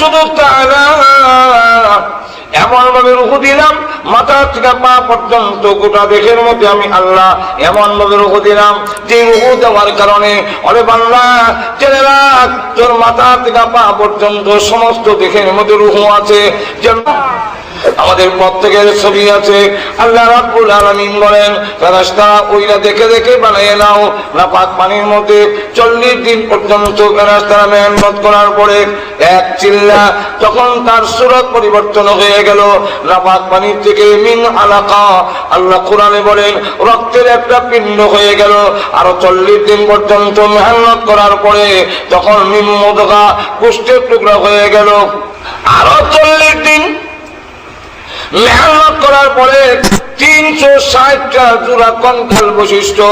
শুধু তাই না, এমন ভাবে রূহ দিলাম মাথা থেকে পা পর্যন্ত গোটা দেহের মধ্যে আমি আল্লাহ এমন ভাবে রূহ দিলাম যে রূহ দেওয়ার কারণে ওরে বান্দা জেনে রাখ তোর মাথা থেকে পা পর্যন্ত সমস্ত দেহের মধ্যে রূহ আছে। যেন আমাদের প্রত্যেকের ছবি আছে। আল্লাহ রাব্বুল আলামিন বলেন ফেরেশতা ওইটা দেখে দেখে বানিয়ে নাও নাপাক পানির মধ্যে 40 দিন পর্যন্ত ফেরেশতারা মেহনত করার পরে এক চিল্লা তখন তার সূরত পরিবর্তন হয়ে গেল নাপাক পানির থেকে মিন আলাকা, আল্লাহ কোরআনে বলেন রক্তের একটা পিণ্ড হয়ে গেল। আরো 40 দিন পর্যন্ত মেহনত করার পরে তখন মিন মুদগা গোশতের টুকরা হয়ে গেল। আরো 40 দিন মেহনত করার পরে 360টা জোড়া কঙ্কাল বৈশিষ্ট্য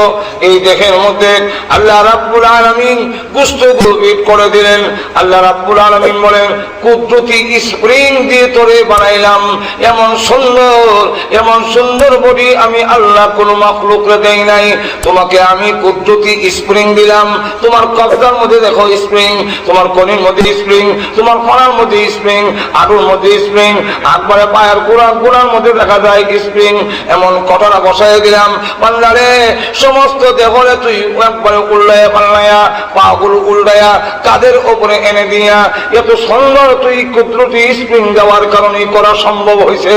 এই দেহের মধ্যে আল্লাহ রাব্বুল আলামিন গোশতগুলো বিট করে দিলেন। আল্লাহ রাব্বুল আলামিন বলেন কুদরতি স্প্রিং দিয়ে তোরে বানাইলাম, এমন সুন্দর বডি আমি আল্লাহ কোন মাখলুকরে দেই নাই। তোমাকে আমি কুদরতি স্প্রিং দিলাম। তোমার কবজার মধ্যে দেখো স্প্রিং, তোমার কনির মধ্যে স্প্রিং, তোমার কণার মধ্যে স্প্রিং, আঁটুর মধ্যে স্প্রিং, একবারে পায়ের গোড়ার মধ্যে দেখা যায় স্প্রিং। এমন কটরা বসাই দিলাম বান্দারে সমস্ত দেহরে তুই একবারে উল্টায়া পাল্লায়া পাগুলো উল্টায়া কাদের উপরে এনে দিয়া এত সুন্দর তুই কুদরতি স্প্রিং দেওয়ার কারণে করা সম্ভব হয়েছে।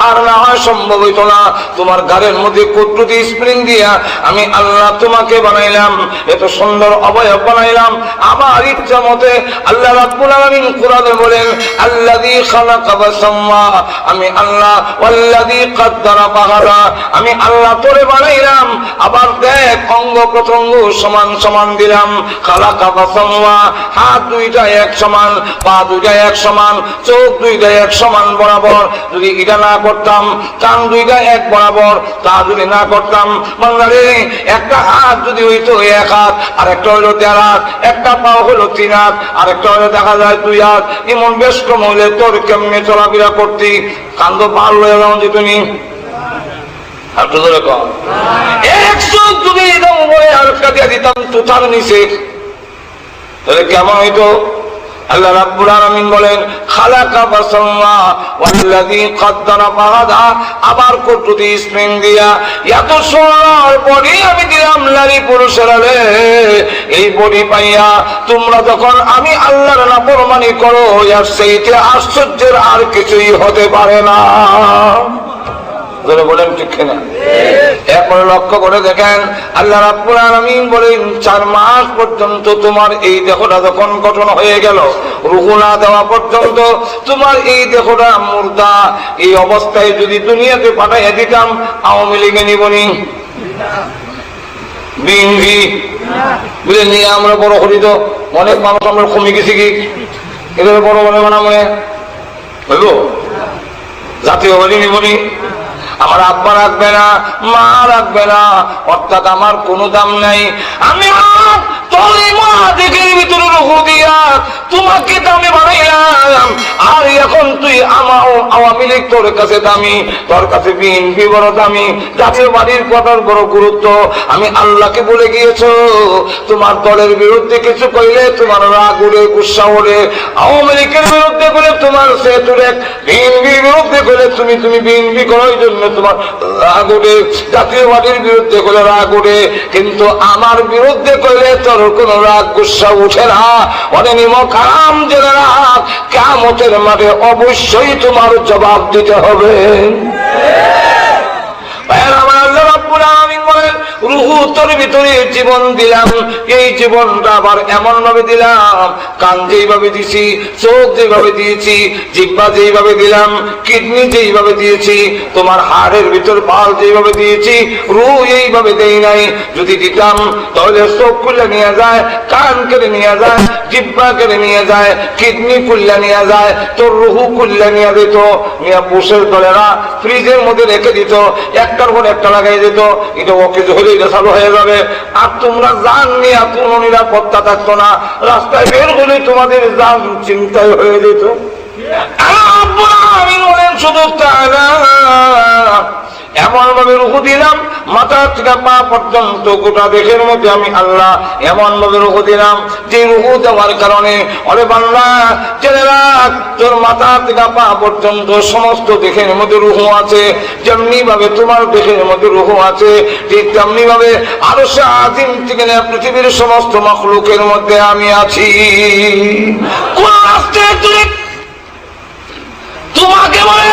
আর না হয় সম্ভব হইতো না। তোমার গাড়ির মধ্যে কুদরতি স্প্রিং দিয়া আমি আল্লাহ তোমাকে বানাইলাম, এত সুন্দর অবয়ব বানাইলাম আমার ইচ্ছা মতে। আল্লাহ রাব্বুল আলামিন কোরআনে বলেন আল্লাযী খালাকা ফাসাওয়া, আমি আল্লাহ ওয়াল্লাযী কাদ্দারা ফাহাদা, আমি আল্লাহ তোরে বানাইলাম। আবার দেখ অঙ্গ প্রত্যঙ্গ সমান সমান দিলাম। খালাকা ফাসাওয়া, হাত দুইটা এক সমান, পা দুইটা এক সমান, চোখ দুইটা এক সমান বরাবর। যদি এটা না করতাম কান দুইটা এক বরাবর, তা যদি না করতাম বাংলারে একটা হাত যদি হইতো 1 হাত, আর একটা হইলো 1.5 হাত, একটা পাও হইলো 3 হাত, আর একটা হইলো দেখা যায় 2 হাত। এমন বেশ কম হইলে তোর কেমনে চলাফেরা করতি? কান্দ পার হয়ে যাও যে তুমি একটু ধরে কম 100 যদি এরকম বলে আর কাটিয়ে দিতাম তুতার নিচে, তাহলে কেমন হইতো? আল্লাহ রাব্বুল আলামিন বলেন খালাকা ফাসাওয়া ওয়াল্লাযী কাদ্দারা ফাহাদা, আবার কুদরতি স্প্রিং দিয়া এত সুন্দর বডি আমি দিলাম নারী পুরুষের। এই বডি পাইয়া তোমরা যখন আমি আল্লাহর নাফরমানি করো এর চাইতে আশ্চর্যের আর কিছুই হতে পারে না। বলেন ঠিক কিনা? এরপরে লক্ষ্য করে দেখেন আল্লাহ রাব্বুল আলামিন বলেন 4 মাস পর্যন্ত তোমার এই দেহটা যখন গঠন হয়ে গেল, রূহ না দেওয়া পর্যন্ত তোমার এই দেহটা মুর্দা। এই অবস্থায় যদি দুনিয়াতে পাঠাইয়া দিতাম আওয়ামী লীগে নিবনি বিএনপি বুঝে নিয়ে আমরা বড় করি তো অনেক মানুষ আমরা কমে গেছি কি এদের বড় বড় বানা মনে হইব জাতীয় বাড়ি নিবনি। আমার আব্বা রাখবে না, মা রাখবে না, অর্থাৎ আমার কোনো দাম নাই। আমি ভিতরে রূহ দিয়া তোমাকে দামি বানাইলাম, আর এখন তুই আওয়ামী লীগ তোর কাছে দামি, তোর কাছে বিএনপি বড় দামি, জাতীয় বাড়ির কথার বড় গুরুত্ব। আমি আল্লাহকে বলে গিয়েছো তোমার দলের বিরুদ্ধে কিছু কইলে তোমার রাগ উড়ে, গুসা ওড়ে। আওয়ামী লীগের বিরুদ্ধে বলে তোমার সে তুলে, বিএনপির বিরুদ্ধে বলে তুমি বিএনপি করার জন্য তোমার রাগ উঠে, জাতীয় পার্টির বিরুদ্ধে করলে রাগ উঠে, কিন্তু আমার বিরুদ্ধে করলে তোর কোন রাগ গুসা উঠে না। অনেক নিমক আরাম জেনে রাখ কিয়ামতের মাঠে অবশ্যই তোমার জবাব দিতে হবে। রূহ তোর ভিতরে জীবন দিলাম, এই জীবনটা আবার এমন ভাবে দিলাম, কান যেইভাবে দিয়েছি, চোখ যেভাবে দিয়েছি, জিহ্বা যেইভাবে দিলাম, কিডনি যেইভাবে দিয়েছি, তোমার হাড়ের ভিতর পাল যেইভাবে দিয়েছি, রূহ এইভাবে দেই নাই। যদি দিতাম তাহলে চোখ খুলে নিয়ে যায়, কান কেটে নিয়ে যায়, জিহ্বা কেটে নিয়ে যায়, কিডনি খুললে নিয়ে যায়, তোর রূহ খুললে নিয়ে দিত, নিয়ে পুষের দলেরা ফ্রিজের মধ্যে রেখে দিত, একটার পর একটা লাগাই দিত। এটা অকেজ হলে এটা চালু হয়ে যাবে। আর তোমরা জান নিয়ে কোনো নিরাপত্তা থাকতো না, রাস্তায় বের হলে তোমাদের জান চিন্তায় হয়ে যেত। শুধু তাই না, এমন ভাবে রূহ দিলাম মাথা থেকে পা পর্যন্ত গোটা দেহের মধ্যে আমি আল্লাহ এমন ভাবে রূহ দিলাম যে রূহ দেওয়ার কারণে অরে বান্দা জেনে রাখ তোর মাথা থেকে পা পর্যন্ত সমস্ত দেহের মধ্যে রূহ আছে। যেমনি ভাবে তোমার দেহের মধ্যে রূহ আছে ঠিক তেমনি ভাবে আরশে আজিম থেকে পৃথিবীর সমস্ত মাখলুকের মধ্যে আমি আছি। কোন রাস্তায় তোমাকে বলে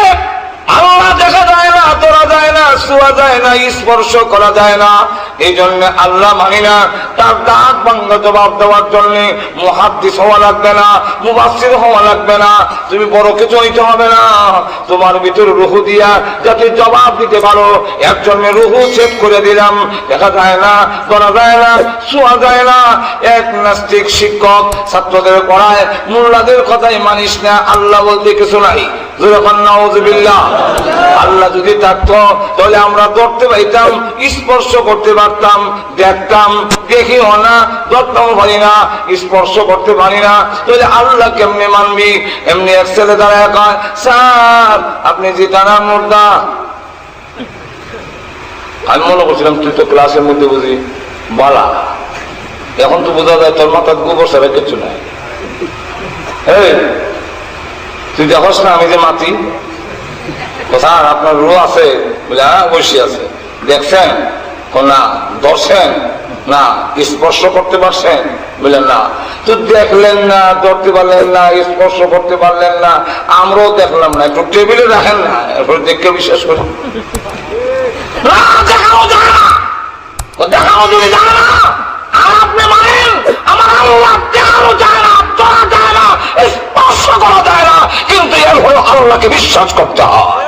আল্লাহ দেখা যায় না, ধরা যায় না, ছোঁয়া যায় না, স্পর্শ করা যায় না। এই জন্য আল্লাহ মানি না। তার ডাক বাংলা জবাব দেওয়ার জন্য মুহাদ্দিস হওয়া লাগবে না, মুফাসসির হওয়া লাগবে না, তুমি বড় কিছু হইতে হবে না। তোমার ভিতরে রূহ দিয়া যাতে জবাব দিতে পারো এর জন্য রূহ সেট করে দিলাম। দেখা যায় না, ধরা যায় না, ছোঁয়া যায় না। এক নাস্তিক শিক্ষক ছাত্রদের পড়ায় মোল্লাদের কথাই মানিস না, আল্লাহ বলতে কিছু নাই। আল্লাহ যদি থাকতো তাহলে আমরা ধরতে পাইতাম, স্পর্শ করতে পারতাম, দেখতাম, দেখিও না, ধরতাম পারি না, স্পর্শ করতে পারি না, তাহলে আল্লাহ কেমনে মানবি? এমনি এক ছেলে দাঁড়ায় কয়, স্যার আপনি জিতানার মুর্দা। আমি মনে করছিলাম তুই তো ক্লাসের মধ্যে বুঝি বলা, এখন তো বোঝা যায় তোর মাথার গোবর ছাড়া কিছু নাই। তুই দেখোস না আমি যে মাতি, স্যার আপনার রূহ আছে বলে? হ্যাঁ অবশ্যই আছে। দেখছেন? না। ধরছেন? না। স্পর্শ করতে পারছেন? বলে না। তো দেখলেন না, ধরতে পারলেন না, স্পর্শ করতে পারলেন না, আমরাও দেখলাম না, একটু টেবিলে রাখেন না, এরপরে দেখে বিশ্বাস করি। দেখাও যদি জানে না আর আপনি মানেন আমার আল্লাহ দেখানো যায় না, ধরা যায় না, স্পর্শ করা যায় না, কিন্তু এর হলো আল্লাহকে বিশ্বাস করতে হয়।